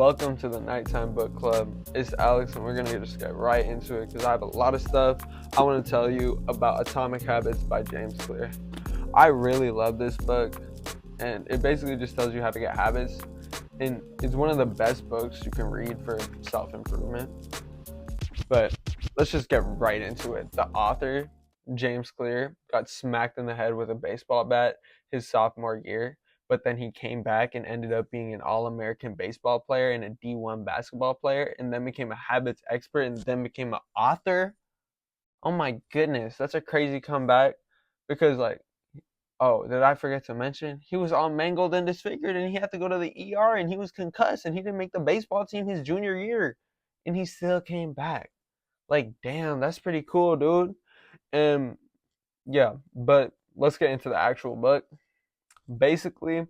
Welcome to the Nighttime Book Club. It's Alex, and we're going to just get right into it because I have a lot of stuff I want to tell you about Atomic Habits by James Clear. I really love this book, and it basically just tells you how to get habits, and it's one of the best books you can read for self-improvement. But let's just get right into it. The author, James Clear, got smacked in the head with a baseball bat his sophomore year, but then he came back and ended up being an All-American baseball player and a D1 basketball player, and then became a habits expert, and then became an author. Oh my goodness, that's a crazy comeback. Because, oh, did I forget to mention? He was all mangled and disfigured, and he had to go to the ER, and he was concussed, and he didn't make the baseball team his junior year, and he still came back. Like, damn, that's pretty cool, dude. And yeah, but let's get into the actual book. Basically,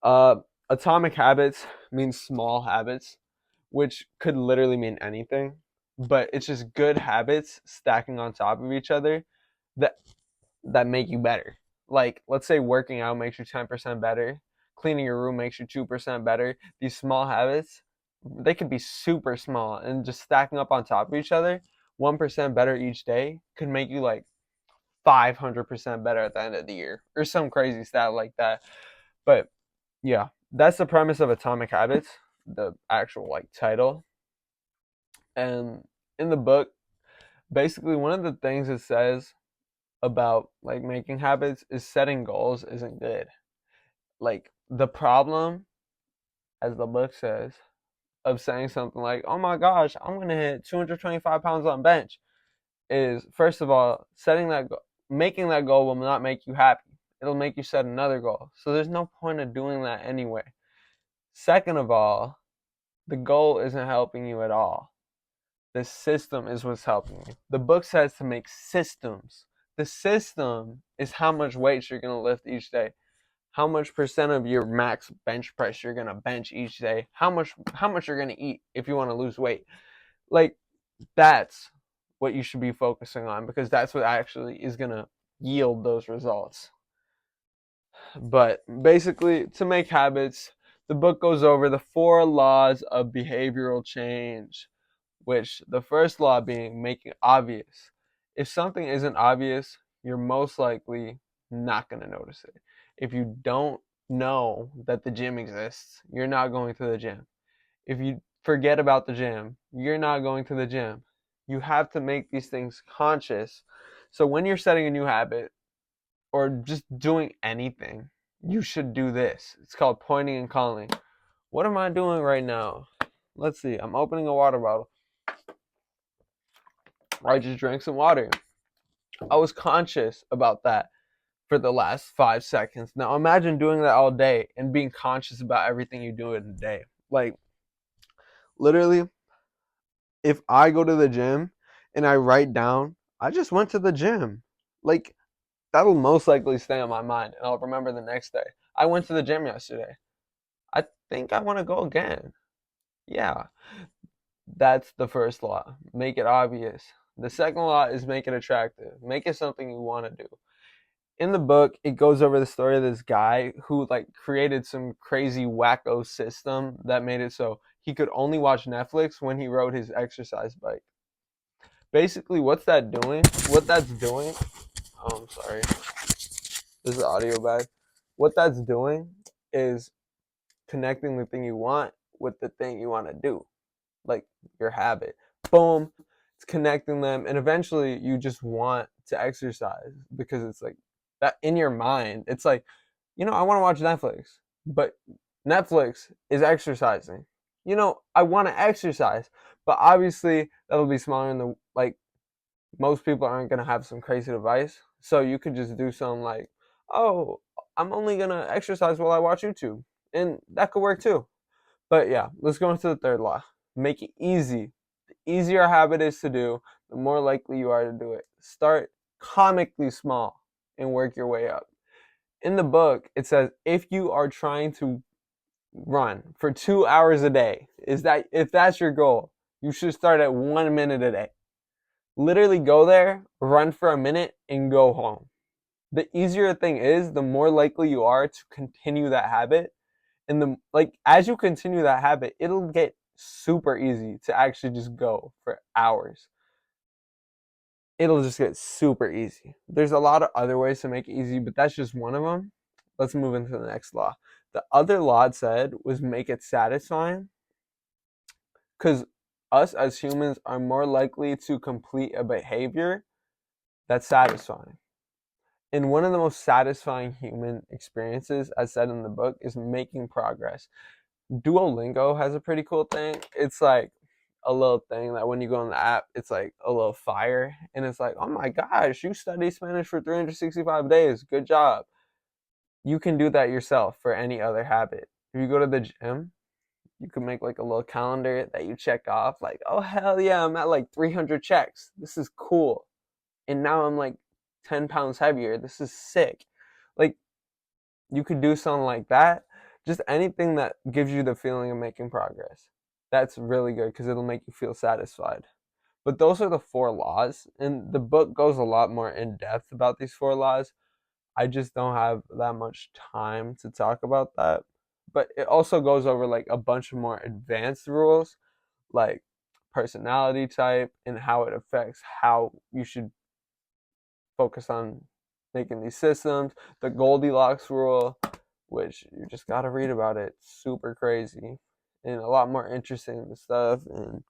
uh, atomic habits means small habits, which could literally mean anything, but it's just good habits stacking on top of each other that that make you better. Like, let's say working out makes you 10% better, cleaning your room makes you 2% better. These small habits, they could be super small, and just stacking up on top of each other, 1% better each day could make you like 500% better at the end of the year, or some crazy stat like that. But yeah, that's the premise of Atomic Habits, the actual like title. And in the book, basically one of the things it says about like making habits is setting goals isn't good. Like, the problem, as the book says, of saying something like, "Oh my gosh, I'm gonna hit 225 pounds on bench," is, first of all, making that goal will not make you happy. It'll make you set another goal. So there's no point of doing that anyway. Second of all, the goal isn't helping you at all. The system is what's helping you. The book says to make systems. The system is how much weight you're going to lift each day, how much percent of your max bench press you're going to bench each day, how much you're going to eat if you want to lose weight. Like, that's what you should be focusing on, because that's what actually is going to yield those results. But basically, to make habits, the book goes over the 4 laws of behavioral change, which the first law being make it obvious. If something isn't obvious, you're most likely not going to notice it. If you don't know that the gym exists, you're not going to the gym. If you forget about the gym, you're not going to the gym. You have to make these things conscious. So when you're setting a new habit or just doing anything, you should do this. It's called pointing and calling. What am I doing right now? Let's see. I'm opening a water bottle. I just drank some water. I was conscious about that for the last 5 seconds. Now imagine doing that all day and being conscious about everything you do in a day. Like, literally, if I go to the gym and I write down, I just went to the gym, like, that'll most likely stay on my mind, and I'll remember the next day. I went to the gym yesterday. I think I want to go again. Yeah, that's the first law. Make it obvious. The second law is make it attractive. Make it something you want to do. In the book, it goes over the story of this guy who like created some crazy wacko system that made it so he could only watch Netflix when he rode his exercise bike. Basically, what's that doing? What that's doing? Oh, I'm sorry. This is audio bag. What that's doing is connecting the thing you want with the thing you want to do, like your habit. Boom, it's connecting them, and eventually you just want to exercise because it's like that in your mind. It's like, I want to watch Netflix, but Netflix is exercising. I want to exercise, but obviously that'll be smaller in the like. Most people aren't gonna have some crazy device, so you could just do something like, oh, I'm only gonna exercise while I watch YouTube, and that could work too. But yeah, let's go into the third law. Make it easy. The easier a habit is to do, the more likely you are to do it. Start comically small and work your way up. In the book, it says if you are trying to run for 2 hours a day, if that's your goal, you should start at 1 minute a day. Literally go there, run for a minute, and go home. The easier a thing is, the more likely you are to continue that habit And the like as you continue that habit, it'll get super easy to actually just go for hours. It'll just get super easy. There's a lot of other ways to make it easy, but that's just one of them. Let's move into the next law. The other law it said was make it satisfying, because us as humans are more likely to complete a behavior that's satisfying. And one of the most satisfying human experiences, as said in the book, is making progress. Duolingo has a pretty cool thing. It's like a little thing that when you go on the app, it's like a little fire. And it's like, oh my gosh, you study Spanish for 365 days. Good job. You can do that yourself for any other habit. If you go to the gym, you can make like a little calendar that you check off, like, oh hell yeah, I'm at like 300 checks. This is cool. And now I'm like 10 pounds heavier. This is sick. Like, you could do something like that. Just anything that gives you the feeling of making progress. That's really good because it'll make you feel satisfied. But those are the four laws, and the book goes a lot more in depth about these four laws. I just don't have that much time to talk about that. But it also goes over like a bunch of more advanced rules, like personality type and how it affects how you should focus on making these systems, the Goldilocks rule, which you just got to read about it. Super crazy and a lot more interesting stuff. And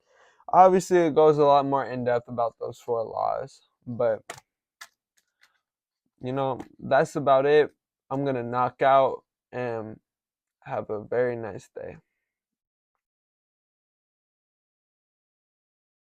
obviously, it goes a lot more in depth about those four laws. But, that's about it. I'm going to knock out and have a very nice day.